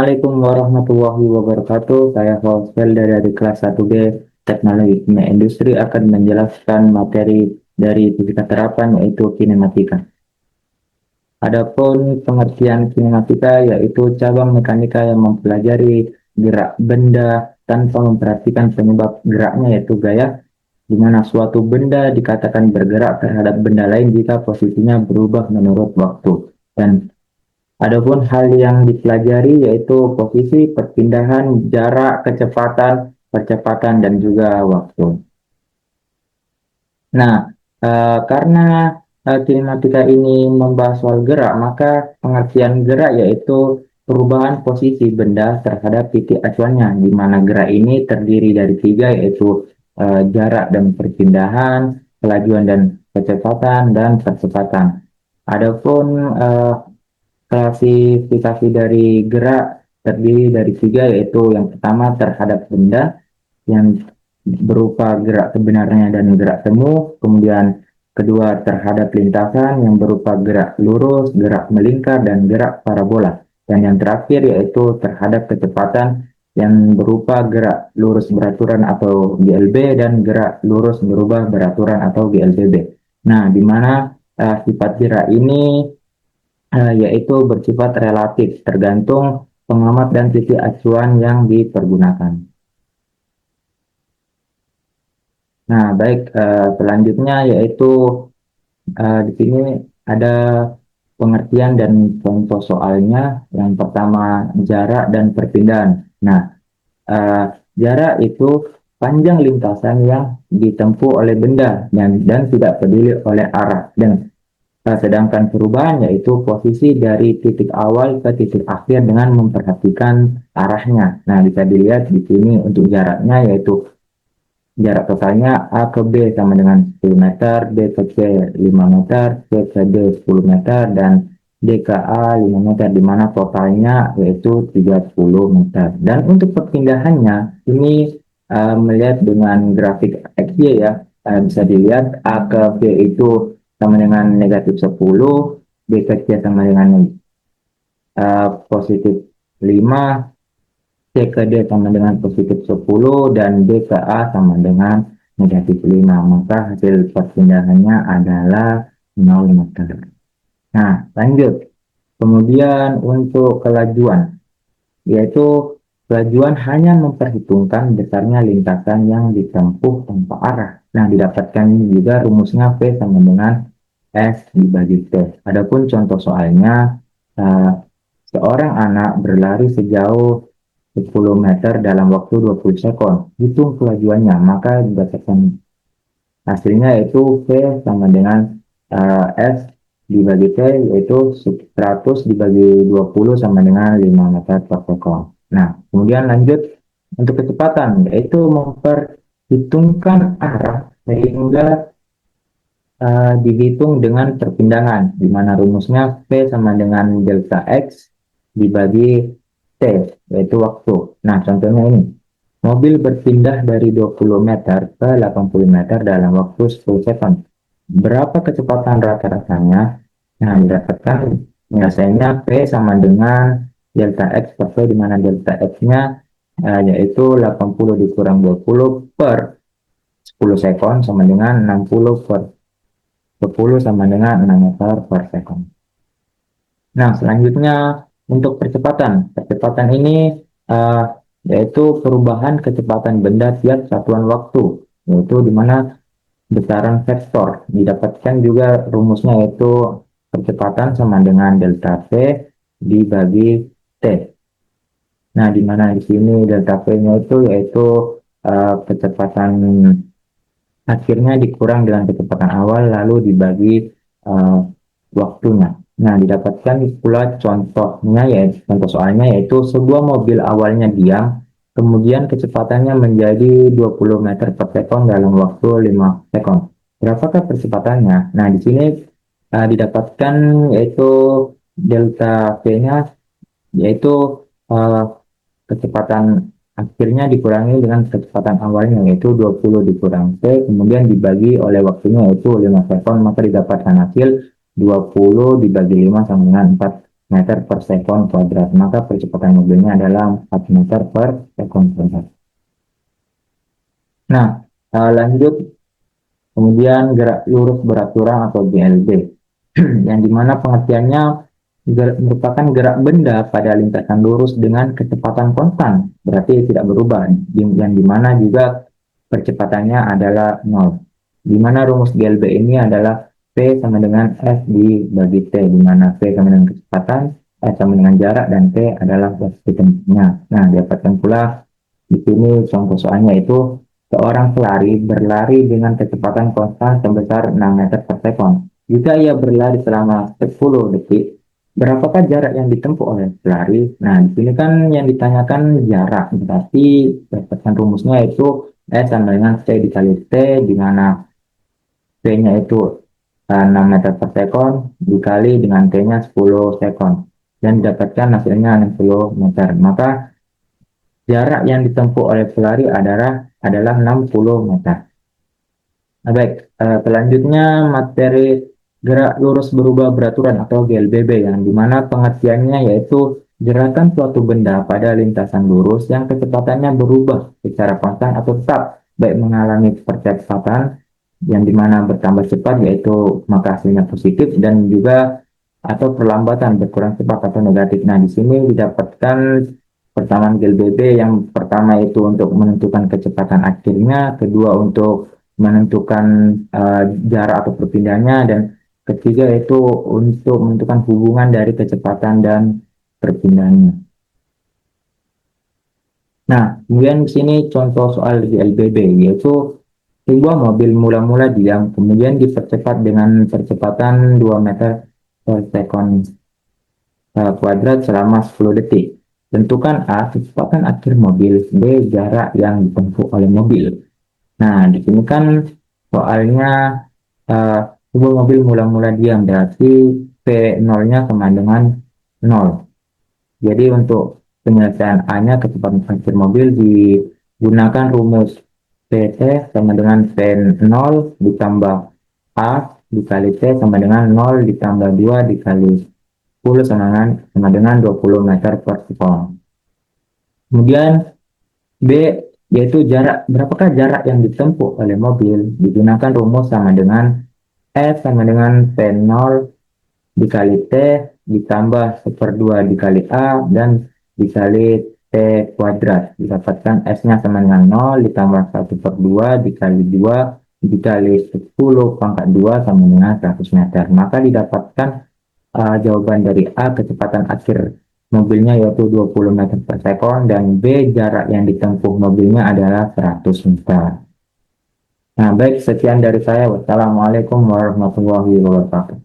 Assalamualaikum warahmatullahi wabarakatuh. Saya Fauzel dari kelas 1B Teknologi Kimia Industri akan menjelaskan materi dari fisika terapan yaitu kinematika. Adapun pengertian kinematika yaitu cabang mekanika yang mempelajari gerak benda tanpa memperhatikan penyebab geraknya yaitu gaya, di mana suatu benda dikatakan bergerak terhadap benda lain jika posisinya berubah menurut waktu. Dan adapun hal yang dipelajari yaitu posisi, perpindahan, jarak, kecepatan, percepatan, dan juga waktu. Nah, karena kinematika ini membahas soal gerak, maka pengertian gerak yaitu perubahan posisi benda terhadap titik acuannya, di mana gerak ini terdiri dari tiga, yaitu jarak dan perpindahan, kelajuan dan kecepatan, dan percepatan. Adapun klasifikasi dari gerak terdiri dari tiga, yaitu yang pertama terhadap benda yang berupa gerak sebenarnya dan gerak semu, kemudian kedua terhadap lintasan yang berupa gerak lurus, gerak melingkar, dan gerak parabola. Dan yang terakhir yaitu terhadap kecepatan yang berupa gerak lurus beraturan atau GLB dan gerak lurus berubah beraturan atau GLBB. Nah, di mana sifat gerak ini yaitu bersifat relatif, tergantung pengamat dan titik acuan yang dipergunakan. Nah, baik, selanjutnya yaitu di sini ada pengertian dan contoh soalnya. Yang pertama, jarak dan perpindahan. Nah, uh, jarak itu panjang lintasan yang ditempuh oleh benda dan tidak peduli oleh arah. Dan sedangkan perubahan yaitu posisi dari titik awal ke titik akhir dengan memperhatikan arahnya. Nah, bisa dilihat di sini untuk jaraknya yaitu jarak totalnya A ke B sama dengan 10 meter, B ke C 5 meter, C ke D 10 meter, dan D ke A 5 meter, di mana totalnya yaitu 30 meter. Dan untuk perpindahannya, ini melihat dengan grafik XY ya, bisa dilihat A ke B itu sama dengan negatif 10, B ke C sama dengan positif 5, C ke D sama dengan positif 10, dan D ke A sama dengan negatif 5. Maka hasil perpindahannya adalah 0 meter. Nah, lanjut. Kemudian untuk kelajuan, yaitu kelajuan hanya memperhitungkan besarnya lintasan yang ditempuh tanpa arah. Nah, didapatkan juga rumusnya V sama dengan S dibagi T. Adapun contoh soalnya, seorang anak berlari sejauh 10 meter dalam waktu 20 sekon. Hitung kelajuannya, maka berdasarkan hasilnya yaitu V sama dengan S dibagi T, yaitu 100 dibagi 20 sama dengan 5 meter per sekon. Nah, kemudian lanjut untuk kecepatan, yaitu memperhitungkan arah sehingga dihitung dengan perpindahan, di mana rumusnya V sama dengan delta X dibagi T, yaitu waktu. Nah, contohnya ini. Mobil berpindah dari 20 meter ke 80 meter dalam waktu 10 sekon. Berapa kecepatan rata-ratanya? Nah, didapatkan biasanya P sama dengan delta X per V, di mana delta X-nya yaitu 80 dikurang 20 per 10 sekon sama dengan 60 per 10 sama dengan 6 meter per sekon. Nah, selanjutnya untuk percepatan. Percepatan ini yaitu perubahan kecepatan benda tiap satuan waktu, yaitu di mana besaran vektor. Didapatkan juga rumusnya yaitu percepatan sama dengan delta V dibagi T. Nah, di mana di sini delta V-nya itu yaitu kecepatan akhirnya dikurang dengan kecepatan awal lalu dibagi waktunya. Nah, didapatkan pula contohnya yaitu contoh soalnya yaitu sebuah mobil awalnya diam, kemudian kecepatannya menjadi 20 meter per sekon dalam waktu 5 sekon. Berapakah percepatannya? Nah, di sini didapatkan yaitu delta V-nya yaitu kecepatan akhirnya dikurangi dengan kecepatan awalnya yaitu 20 dikurang T, kemudian dibagi oleh waktunya yaitu 5 sekon, maka didapatkan hasil 20 dibagi 5 sama dengan 4 meter per sekon kuadrat. Maka percepatan mobilnya adalah 4 meter per sekon kuadrat. Nah, lanjut kemudian gerak lurus beraturan atau GLB, yang dimana pengertiannya merupakan gerak benda pada lintasan lurus dengan kecepatan konstan, berarti tidak berubah, yang dimana juga percepatannya adalah 0. Dimana rumus GLB ini adalah P sama dengan S dibagi T, dimana P sama dengan kecepatan, S sama dengan jarak, dan T adalah distansinya. Nah, dapatkan pula di sini contoh soalnya itu seorang pelari berlari dengan kecepatan konstan sebesar 6 meter per sekon. Jika ia berlari selama 10 detik, berapakah jarak yang ditempuh oleh pelari? Nah, di sini kan yang ditanyakan jarak, berarti berdasarkan rumusnya itu S sama dengan C dikali T, di mana P-nya itu 6 meter per sekon, dikali dengan T-nya 10 sekon. Dan didapatkan hasilnya 60 meter. Maka jarak yang ditempuh oleh pelari adalah 60 meter. Nah, baik, selanjutnya materi gerak lurus berubah beraturan atau GLBB, yang dimana pengertiannya yaitu gerakan suatu benda pada lintasan lurus yang kecepatannya berubah secara konstan atau tetap, baik mengalami percepatan yang dimana bertambah cepat yaitu maka hasilnya positif, dan juga atau perlambatan berkurang cepat atau negatif. Nah, di sini didapatkan persamaan GLBB, yang pertama itu untuk menentukan kecepatan akhirnya, kedua untuk menentukan jarak atau perpindahannya, dan ketiga itu untuk menentukan hubungan dari kecepatan dan perpindahannya. Nah, kemudian di sini contoh soal GLBB, yaitu sebuah mobil mula-mula diam, kemudian dipercepat dengan percepatan 2 meter per sekon kuadrat selama 10 detik. Tentukan A, kecepatan akhir mobil, B, jarak yang ditempuh oleh mobil. Nah, di sini kan soalnya sebuah mobil mula-mula diam, berarti P0-nya sama dengan 0. Jadi untuk penyelesaian A-nya, kecepatan akhir mobil, digunakan rumus PT sama dengan P0 ditambah A dikali T sama dengan 0 ditambah 2 dikali 10 sama dengan 20 meter per sekon. Kemudian B yaitu jarak, berapakah jarak yang ditempuh oleh mobil, digunakan rumus sama dengan S sama dengan P0 dikali T ditambah 1/2 dikali A dan dikali T kuadrat. Didapatkan S-nya sama dengan 0 ditambah 1/2 dikali 2 dikali 10 pangkat 2 sama dengan 100 meter. Maka didapatkan jawaban dari A, kecepatan akhir mobilnya yaitu 20 meter per sekon, dan B, jarak yang ditempuh mobilnya adalah 100 meter. Nah, baik, sekian dari saya. Wassalamualaikum warahmatullahi wabarakatuh.